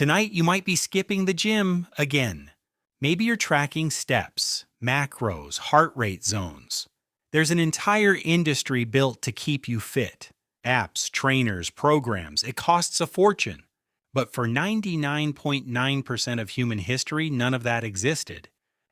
Tonight, you might be skipping the gym again. Maybe you're tracking steps, macros, heart rate zones. There's an entire industry built to keep you fit. Apps, trainers, programs, it costs a fortune. But for 99.9% of human history, none of that existed.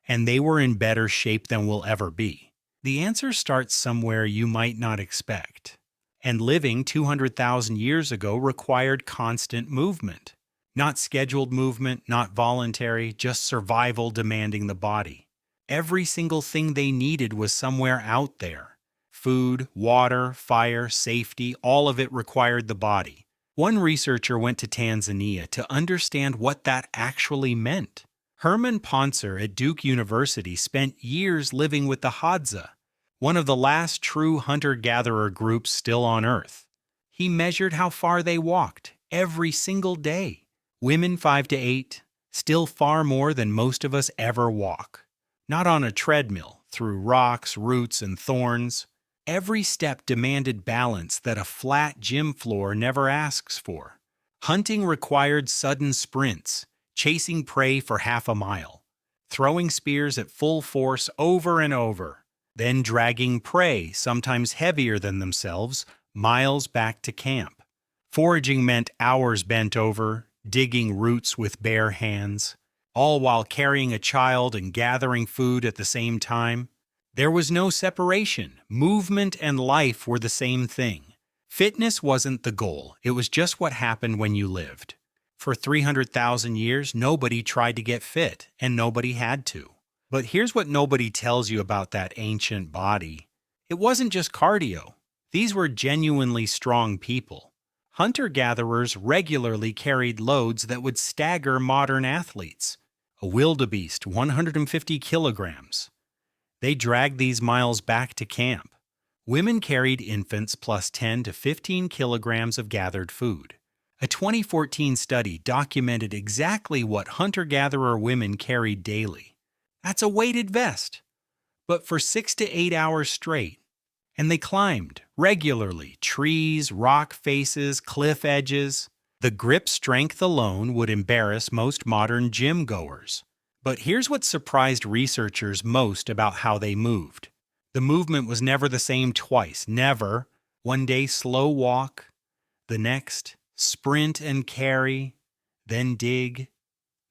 And they were in better shape than we'll ever be. The answer starts somewhere you might not expect. And living 200,000 years ago required constant movement. Not scheduled movement, not voluntary, just survival demanding the body. Every single thing they needed was somewhere out there. Food, water, fire, safety, all of it required the body. One researcher went to Tanzania to understand what that actually meant. Herman Pontzer at Duke University spent years living with the Hadza, one of the last true hunter-gatherer groups still on Earth. He measured how far they walked every single day. Women 5 to 8, still far more than most of us ever walk. Not on a treadmill, through rocks, roots, and thorns. Every step demanded balance that a flat gym floor never asks for. Hunting required sudden sprints, chasing prey for half a mile, throwing spears at full force over and over, then dragging prey, sometimes heavier than themselves, miles back to camp. Foraging meant hours bent over, digging roots with bare hands, all while carrying a child and gathering food at the same time. There was no separation. Movement and life were the same thing. Fitness wasn't the goal. It was just what happened when you lived. For 300,000 years, nobody tried to get fit, and nobody had to. But here's what nobody tells you about that ancient body. It wasn't just cardio. These were genuinely strong people. Hunter-gatherers regularly carried loads that would stagger modern athletes. A wildebeest, 150 kilograms. They dragged these miles back to camp. Women carried infants plus 10 to 15 kilograms of gathered food. A 2014 study documented exactly what hunter-gatherer women carried daily. That's a weighted vest, but for 6 to 8 hours straight. And they climbed regularly, trees, rock faces, cliff edges. The grip strength alone would embarrass most modern gym goers. But here's what surprised researchers most about how they moved. The movement was never the same twice, never. One day slow walk, the next sprint and carry, then dig,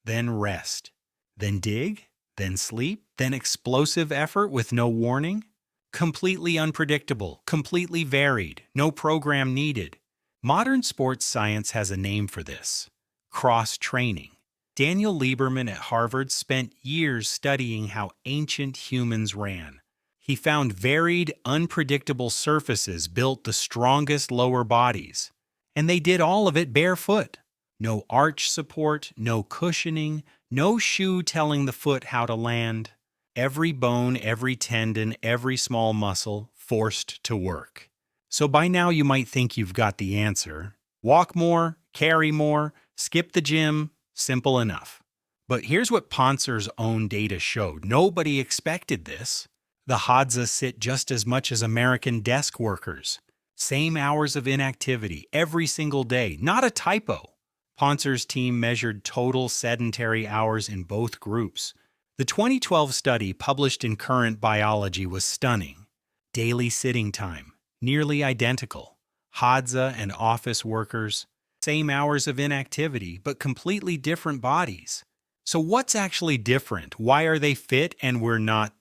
then rest, then dig, then sleep, then explosive effort with no warning. Completely unpredictable, completely varied, no program needed. Modern sports science has a name for this: cross-training. Daniel Lieberman at Harvard spent years studying how ancient humans ran. He found varied, unpredictable surfaces built the strongest lower bodies. And they did all of it barefoot. No arch support, no cushioning, no shoe telling the foot how to land. Every bone, every tendon, every small muscle forced to work. So by now you might think you've got the answer. Walk more, carry more, skip the gym. Simple enough. But here's what Pontzer's own data showed. Nobody expected this. The Hadza sit just as much as American desk workers. Same hours of inactivity every single day. Not a typo. Pontzer's team measured total sedentary hours in both groups. The 2012 study published in Current Biology was stunning. Daily sitting time, nearly identical. Hadza and office workers, same hours of inactivity, but completely different bodies. So what's actually different? Why are they fit and we're not?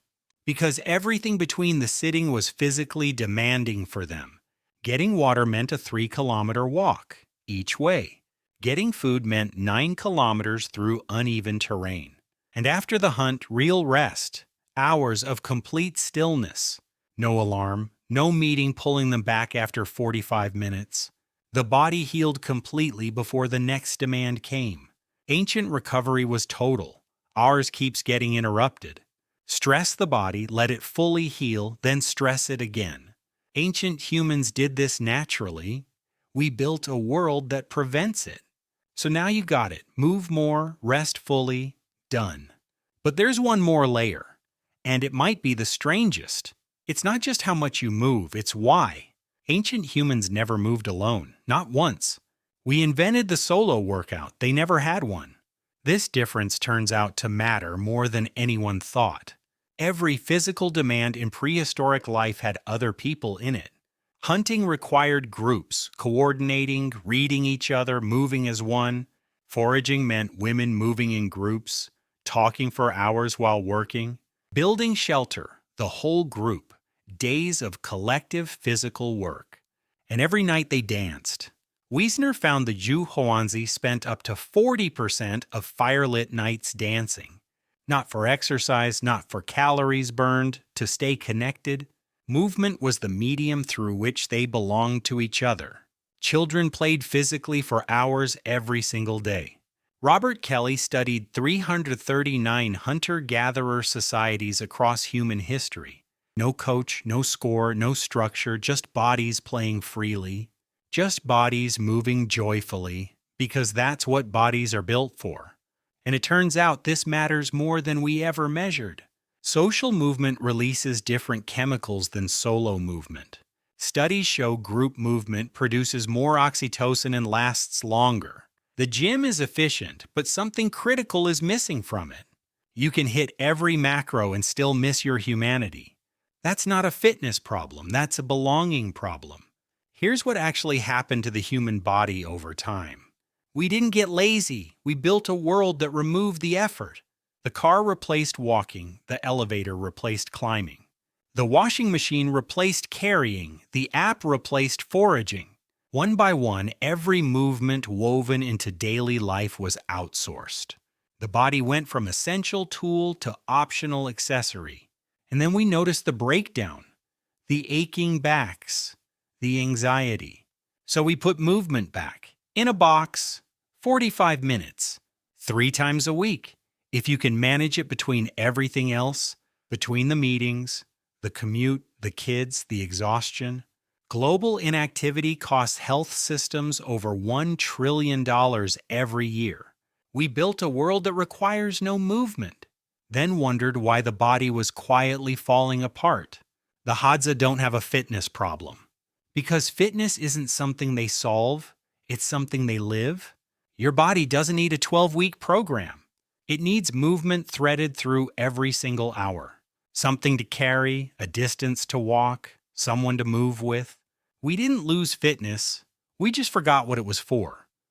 Because everything between the sitting was physically demanding for them. Getting water meant a 3-kilometer walk, each way. Getting food meant 9 kilometers through uneven terrain. And after the hunt, real rest. Hours of complete stillness. No alarm, no meeting pulling them back after 45 minutes. The body healed completely before the next demand came. Ancient recovery was total. Ours keeps getting interrupted. Stress the body, let it fully heal, then stress it again. Ancient humans did this naturally. We built a world that prevents it. So now you got it. Move more, rest fully, done. But there's one more layer, and it might be the strangest. It's not just how much you move, it's why. Ancient humans never moved alone, not once. We invented the solo workout. They never had one. This difference turns out to matter more than anyone thought. Every physical demand in prehistoric life had other people in it. Hunting required groups, coordinating, reading each other, moving as one. Foraging meant women moving in groups, talking for hours while working. Building shelter, the whole group, days of collective physical work. And every night they danced. Wiesner found the Juhoanzi spent up to 40% of firelit nights dancing. Not for exercise, not for calories burned, to stay connected. Movement was the medium through which they belonged to each other. Children played physically for hours every single day. Robert Kelly studied 339 hunter-gatherer societies across human history. No coach, no score, no structure, just bodies playing freely. Just bodies moving joyfully, because that's what bodies are built for. And it turns out this matters more than we ever measured. Social movement releases different chemicals than solo movement. Studies show group movement produces more oxytocin and lasts longer. The gym is efficient, but something critical is missing from it. You can hit every macro and still miss your humanity. That's not a fitness problem, that's a belonging problem. Here's what actually happened to the human body over time. We didn't get lazy. We built a world that removed the effort. The car replaced walking. The elevator replaced climbing. The washing machine replaced carrying. The app replaced foraging. One by one, every movement woven into daily life was outsourced. The body went from essential tool to optional accessory. And then we noticed the breakdown, the aching backs, the anxiety. So we put movement back, in a box, 45 minutes, 3 times a week. If you can manage it between everything else, between the meetings, the commute, the kids, the exhaustion. Global inactivity costs health systems over $1 trillion every year. We built a world that requires no movement, then wondered why the body was quietly falling apart. The Hadza don't have a fitness problem. Because fitness isn't something they solve, it's something they live. Your body doesn't need a 12-week program. It needs movement threaded through every single hour. Something to carry, a distance to walk, someone to move with. We didn't lose fitness, we just forgot what it was for.